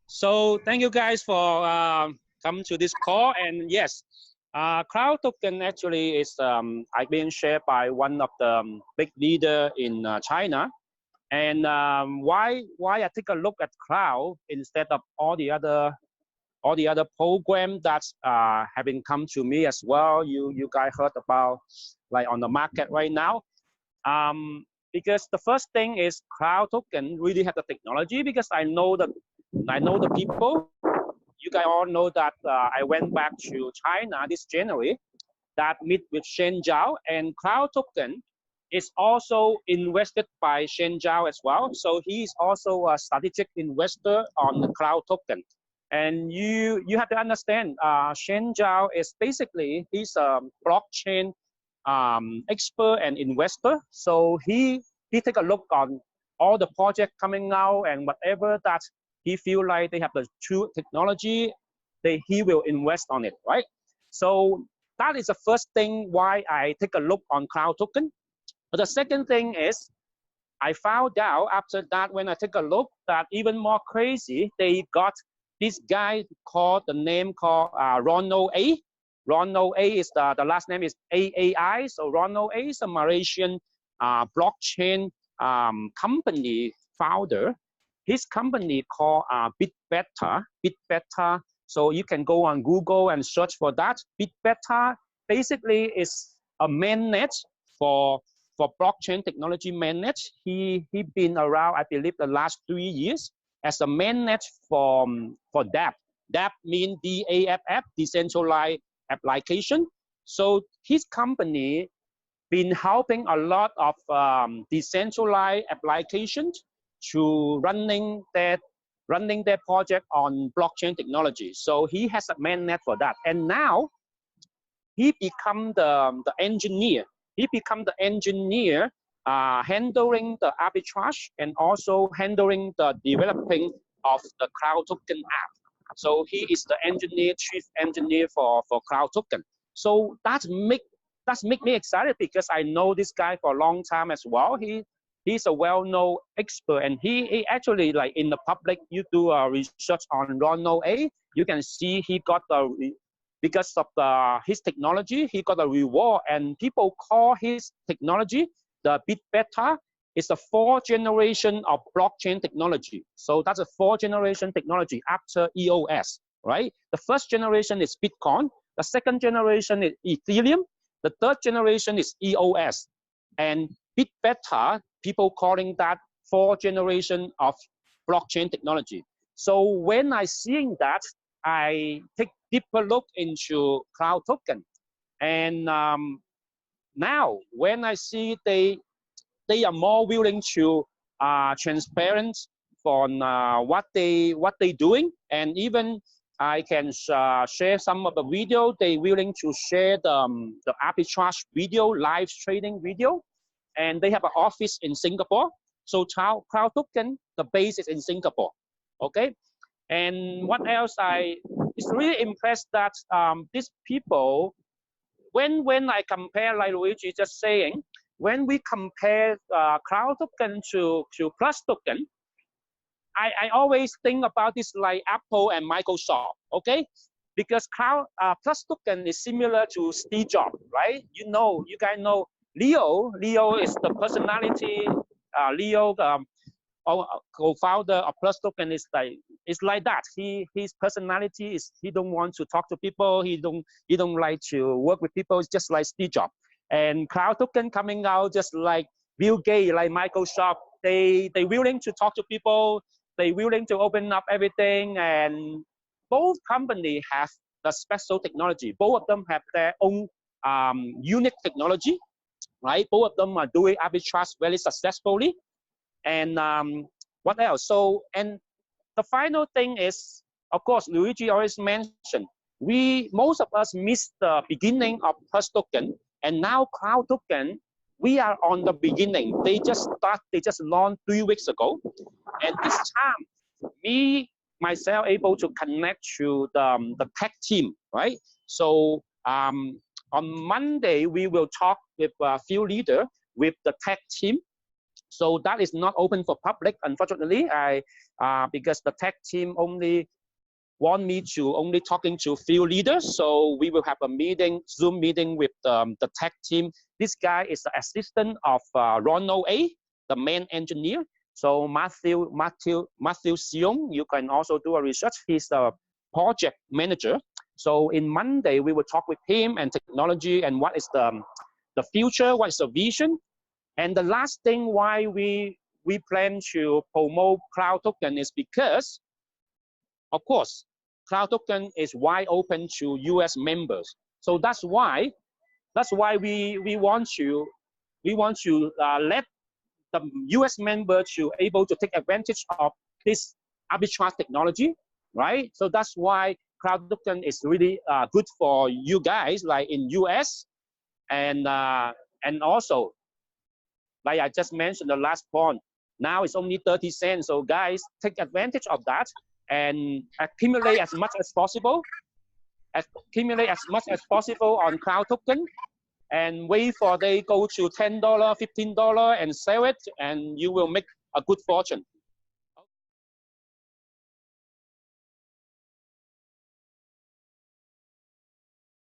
So thank you guys for coming to this call. And yes, Cloud Token actually is I've been shared by one of the big leader in China. And why I take a look at Cloud instead of all the other program that's having come to me as well. You guys heard about like on the market right now. Because the first thing is Cloud Token really have the technology because I know the people. You guys all know that I went back to China this January that meet with Shen Zhao, and Cloud Token is also invested by Shen Zhao as well. So he is also a strategic investor on the Cloud Token. And you have to understand, Shen Zhao is basically he's a blockchain expert and investor. So he take a look on all the project coming out and whatever that he feel like they have the true technology, he will invest on it, right? So that is the first thing why I take a look on Cloud Token. But the second thing is I found out after that when I take a look that even more crazy, they got this guy called Ronald A. Ronald A is the last name is AAI. So Ronald A is a Malaysian blockchain company founder. His company called Bitbeta. So you can go on Google and search for that. Bitbeta basically is a mainnet for blockchain technology mainnet. He been around, I believe, the last 3 years as a mainnet for DApp. DApp means DAFF, decentralized application. So his company been helping a lot of decentralized applications to running their project on blockchain technology. So he has a mainnet for that. And now he become the engineer. He become the engineer handling the arbitrage and also handling the developing of the Cloud Token app. So he is the chief engineer for Cloud Token. So that make me excited because I know this guy for a long time as well. He's a well-known expert, and he actually, like in the public, you do research on Ronald A. You can see he got because of his technology, he got a reward, and people call his technology the Bitbeta. It's the 4th generation of blockchain technology. So that's a 4th generation technology after EOS, right? The first generation is Bitcoin. The second generation is Ethereum. The 3rd generation is EOS. And Bitbeta, people calling that 4th generation of blockchain technology. So when I seeing that, I take deeper look into Cloud Token. And now when I see they are more willing to transparent on what they doing, and even I can share some of the video. They willing to share the arbitrage video, live trading video, and they have an office in Singapore. So Cloud Token, the base is in Singapore. Okay, and what else? It's really impressed that these people, when I compare, like Luigi just saying, when we compare Cloud Token to Plus Token, I always think about this like Apple and Microsoft, okay? Because Plus Token is similar to Steve Jobs, right? You guys know Leo. Leo is the personality. Leo, co-founder of Plus Token, is like that. His personality is he don't want to talk to people. He don't like to work with people. It's just like Steve Jobs. And Cloud Token coming out just like Bill Gates, like Microsoft. They willing to talk to people. They willing to open up everything. And both companies have the special technology. Both of them have their own unique technology, right? Both of them are doing arbitrage very successfully. And what else? So, and the final thing is, of course, Luigi always mentioned, most of us missed the beginning of Plus Token, and now Cloud Token, we are on the beginning. They just launched 3 weeks ago, and this time, myself able to connect to the tech team, right? So on Monday we will talk with a few leaders with the tech team. So that is not open for public, unfortunately. Because the tech team only want me to only talking to few leaders. So we will have a meeting, Zoom meeting with the tech team. This guy is the assistant of Ronald A, the main engineer. So Matthew Seung, you can also do a research. He's the project manager. So in Monday, we will talk with him and technology and what is the future, what is the vision. And the last thing why we plan to promote Cloud Token is because, of course, Cloud Token is wide open to US members. So that's why we want to let the US member to able to take advantage of this arbitrage technology, right? So that's why Cloud Token is really good for you guys, like in US, and also, like I just mentioned, the last point. Now it's only 30 cents. So guys, take advantage of that and accumulate as much as possible. Accumulate as much as possible on Cloud Token, and wait for they go to $10, $15, and sell it, and you will make a good fortune.